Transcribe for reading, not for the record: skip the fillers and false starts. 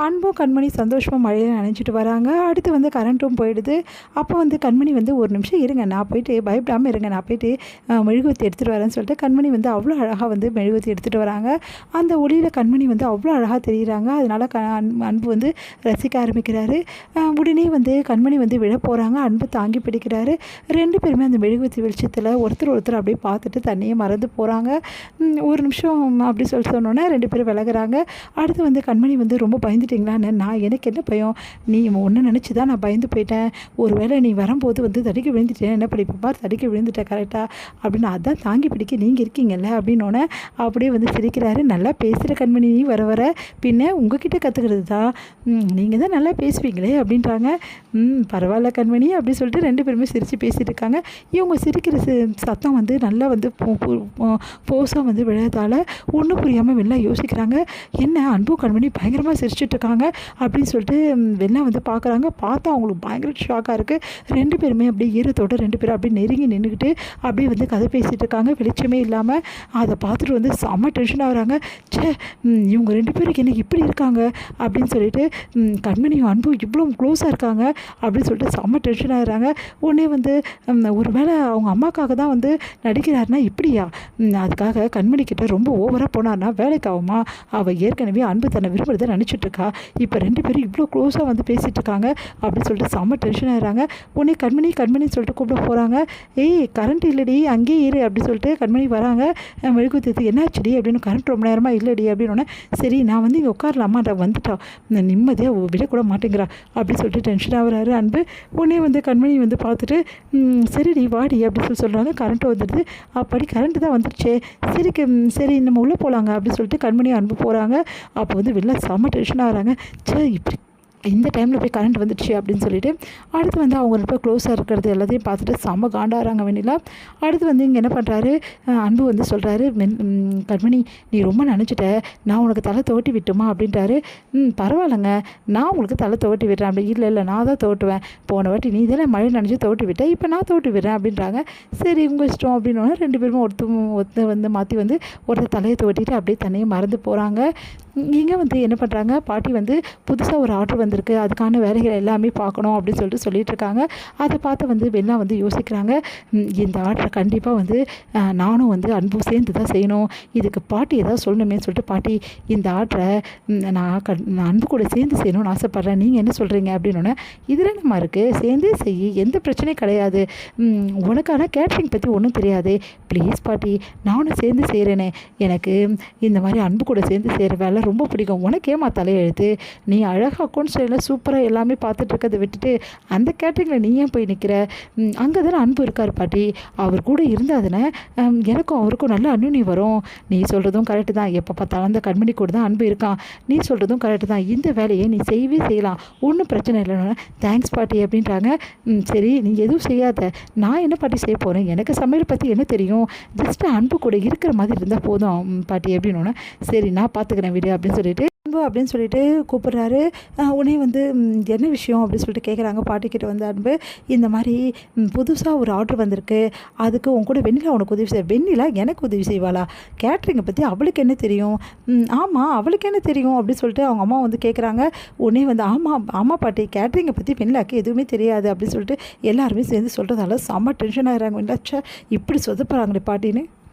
அன்பும் கண்மணி சந்தோஷமாக மழையில் நனைஞ்சிட்டு வராங்க. அடுத்து வந்து கரண்ட்டும் போயிடுது. அப்போ வந்து கண்மணி வந்து ஒரு நிமிஷம் இருங்க, நான் போயிட்டு பயப்படாமல் இருங்க, நான் போயிட்டு மெழுகுவர்த்தி எடுத்துகிட்டு வரேன்னு சொல்லிட்டு கண்மணி வந்து அவ்வளோ அழகாக வந்து மெழுகுவர்த்தி எடுத்துகிட்டு வராங்க. அந்த ஒளியில் கண்மணி வந்து அவ்வளோ அழகாக தெரியுறாங்க. அதனால் அன்பு வந்து ரசிக்க ஆரம்பிக்கிறாரு. உடனே வந்து கண்மணி வந்து விழ போகிறாங்க. அன்பு தாங்கி பிடிக்கிறாரு. 2 பேருமே அந்த மெழுகுவர்த்தி வெளிச்சத்தில் ஒருத்தர் அப்படியே பார்த்துட்டு தண்ணியை மறந்து போகிறாங்க. ஒரு நிமிஷம் அப்படி சொன்னோன்னே 2 பேரும் விலகுறாங்க. அடுத்து வந்து கண்மணி வந்து ரொம்ப பயந்துட்டிங்களான்னு, நான் எனக்கு என்ன பயம், நீ ஒன்று நினச்சி தான் நான் பயந்து போயிட்டேன், ஒரு வேளை நீ வரும்போது வந்து தடுக்கி விழுந்துட்டேன், என்ன படிப்பு பார் தடுக்கி விழுந்துட்டேன் கரெக்டாக அப்படின்னு, அதான் தாங்கி பிடிக்க நீங்கள் இருக்கீங்கல்ல அப்படின்னோடனே அப்படியே வந்து சிரிக்கிறாரு. நல்லா பேசுகிற கண்மணி வர வர பின்ன உங்ககிட்ட கற்றுக்கிறது தான், நீங்கள் தான் நல்லா பேசுவீங்களே அப்படின்றாங்க. பரவாயில்ல கண்மணி அப்படி சொல்லிட்டு 2 பேருமே சிரித்து பேசிகிட்டு இருக்காங்க. இவங்க சிரிக்கிற சத்தம் வந்து நல்லா வந்து ஃபோர்ஸாக வந்து விழறதால ஒன்றும் புரியாமல் வெளில யோசிக்கிறாங்க. என்ன அன்பு கண்மணி பயங்கரமாக சிரிச்சுட்டு இருக்காங்க அப்படின்னு சொல்லிட்டு வெளில வந்து பார்க்குறாங்க. பார்த்தா அவங்களுக்கு பயங்கர ஷாக்காக இருக்குது. 2 பேருமே அப்படியே ஈரத்தோடு 2 பேரும் அப்படியே நெருங்கி நின்றுக்கிட்டு அப்படியே வந்து கதை பேசிகிட்டு இருக்காங்க. வெளிச்சமே இல்லாமல் அதை பார்த்துட்டு வந்து செம்ம டென்ஷன் ஆகுறாங்க. இவங்க 2 பேருக்கு என்ன இப்படி இருக்காங்க அப்படின்னு சொல்லிட்டு, கண்மணியும் அன்பும் இவ்வளோ க்ளோஸாக இருக்காங்க அப்படின்னு சொல்லிட்டு செம்ம டென்ஷன் ஆகுறாங்க. உடனே வந்து ஒரு வேளை அவங்க அம்மாக்காக தான் வந்து நடிக்கிறாருன்னா இப்படியா, அதுக்காக கண்மணி கிட்ட ரொம்ப ஓவராக போனார்னா வேலைக்கு ஆகுமா, அவள் ஏற்கனவே அன்பு தன்னை விரும்புறதை நினச்சிட்ருக்கா, இப்போ 2 பேரும் இவ்வளோ க்ளோஸாக வந்து பேசிகிட்டு இருக்காங்க அப்படின்னு சொல்லிட்டு செம்ம டென்ஷன் ஆகிறாங்க. உடனே கண்மணி சொல்லிட்டு கூப்பிட போகிறாங்க. ஏய் கரண்ட் இல்லடி அங்கேயே இரு அப்படின்னு சொல்லிட்டு கண்மணி வராங்க. மெழுகுவர்த்தி என்னாச்சுடி அப்படின்னு, கரண்ட் ரொம்ப நேரமாக இல்லடி அப்படின்னோடனே, சரி நான் வந்து இங்கே உட்காரலாமா, அதை வந்துட்டா நிம்மதியாக விடக்கூட மாட்டேங்கிறா அப்படின்னு சொல்லிட்டு டென்ஷன் ஆகுறாரு அன்பு. உடனே வந்து கண்மணி வந்து பார்த்துட்டு சரிடி வாடி அப்படின்னு சொல்கிறாங்க. கரண்ட்டு வந்துடுது. அப்படி கரண்ட்டு தான் வந்துடுச்சே, சரி நம்ம உள்ளே போகலாங்க அப்படின்னு சொல்லிட்டு கண்மணி அன்பு போகிறாங்க. அப்போ வந்து வெளில செம்ம டென்ஷன் ஆகிறாங்க. இப்படி இந்த டைமில் போய் கரண்ட் வந்துடுச்சு அப்படின்னு சொல்லிட்டு அடுத்து வந்து அவங்க ரொம்ப க்ளோஸாக இருக்கிறது எல்லாத்தையும் பார்த்துட்டு செம்ம காண்டாகிறாங்க வெண்ணிலா. அடுத்து வந்து இங்கே என்ன பண்ணுறாரு, அன்பு வந்து சொல்கிறாரு, கண்மணி நீ ரொம்ப நினச்சிட்ட, நான் உனக்கு தலை துவட்டி விட்டுமா அப்படின்றாரு. பரவாயில்லைங்க, நான் உங்களுக்கு தலை துவட்டி விடுறேன் அப்படி, இல்லை நான் தான் துவட்டுவேன், போன வாட்டி நீ தானே மழை நினச்சி துவட்டி விட்டேன், இப்போ நான் துவட்டி விடுறேன் அப்படின்றாங்க. சரி உங்கள் இஷ்டம் அப்படின்னோடனே 2 பேருமே ஒருத்தர் வந்து மாற்றி வந்து ஒருத்தர் தலையை துவட்டிட்டு அப்படியே தண்ணியை மறந்து போகிறாங்க. இங்கே வந்து என்ன பண்ணுறாங்க, பாட்டி வந்து புதுசாக ஒரு ஆர்டர் வந்திருக்கு, அதுக்கான வேலைகள் எல்லாமே பார்க்கணும் அப்படின்னு சொல்லிட்டு சொல்லிகிட்ருக்காங்க. அதை பார்த்து வந்து வெளில வந்து யோசிக்கிறாங்க. இந்த ஆர்டரை கண்டிப்பாக வந்து நானும் வந்து அன்பு சேர்ந்து தான் செய்யணும், இதுக்கு பாட்டி ஏதாவது சொல்லணுமே சொல்லிட்டு, பாட்டி இந்த ஆர்டரை நான் அன்பு கூட சேர்ந்து செய்யணும்னு ஆசைப்பட்றேன், நீங்கள் என்ன சொல்கிறீங்க அப்படின்னோடனே, இதில் நம்ம இருக்குது சேர்ந்தே செய்ய, எந்த பிரச்சனையும் கிடையாது, உனக்கான கேட்ரிங் பற்றி ஒன்றும் தெரியாது, ப்ளீஸ் பாட்டி நானும் சேர்ந்து செய்கிறேனே, எனக்கு இந்த மாதிரி அன்பு கூட சேர்ந்து செய்கிற வேலை ரொம்ப பிடிக்கும், உனக்கேமா தலையெழுத்து, நீ அழகாக அக்கௌண்ட்ஸ் எல்லாம் சூப்பராக எல்லாமே பார்த்துட்டு இருக்கிறத விட்டுட்டு அந்த கேட்டரிங்கில் நீ ஏன் போய் நிற்கிற, அங்கே தானே அன்பு இருக்கார் பாட்டி, அவர் கூட இருந்தால் தானே எனக்கும் அவருக்கும் நல்ல அன்னுனி வரும், நீ சொல்கிறதும் கரெக்டு தான், எப்போ பார்த்தாலும் அந்த கண்மணி கூட தான் அன்பு இருக்கான், நீ சொல்கிறதும் கரெக்டு தான், இந்த வேலையை நீ செய்யவே செய்யலாம், ஒன்றும் பிரச்சனை இல்லைன்னு, தேங்க்ஸ் பாட்டி அப்படின்றாங்க. சரி நீ எதுவும் செய்யாத, நான் என்ன பாட்டி செய்ய போகிறேன், எனக்கு சமையல் பற்றி என்ன தெரியும், ஜஸ்ட்டு அன்பு கூட இருக்கிற மாதிரி இருந்தால் போதும் பாட்டி அப்படின்னோடனே, சரி நான் பார்த்துக்கிறேன் வீடு அப்படின்னு சொல்லிட்டு அன்பு அப்படின்னு சொல்லிட்டு கூப்பிட்றாரு. உடனே வந்து என்ன விஷயம் அப்படின்னு சொல்லிட்டு கேட்குறாங்க பாட்டிக்கிட்ட வந்து அன்பு, இந்த மாதிரி புதுசாக ஒரு ஆர்டர் வந்திருக்கு, அதுக்கு உன் கூட வெண்ணிலா உனக்கு உதவி செய்ய, வெண்ணிலா எனக்கு உதவி செய்வாளா, கேட்ரிங்கை பற்றி அவளுக்கு என்ன தெரியும், ஆமாம் அவளுக்கு என்ன தெரியும் அப்படின்னு சொல்லிட்டு அவங்க அம்மா வந்து கேட்குறாங்க. உடனே வந்து ஆமாம் பாட்டி கேட்ரிங்கை பற்றி வெண்ணிலாக்கு எதுவுமே தெரியாது அப்படின்னு சொல்லிட்டு எல்லாருமே சேர்ந்து சொல்கிறதால செம்ம டென்ஷன் ஆகிறாங்க. வெண்ணிலாச்சா இப்படி சொதப்புறாங்களே பாட்டின்னு.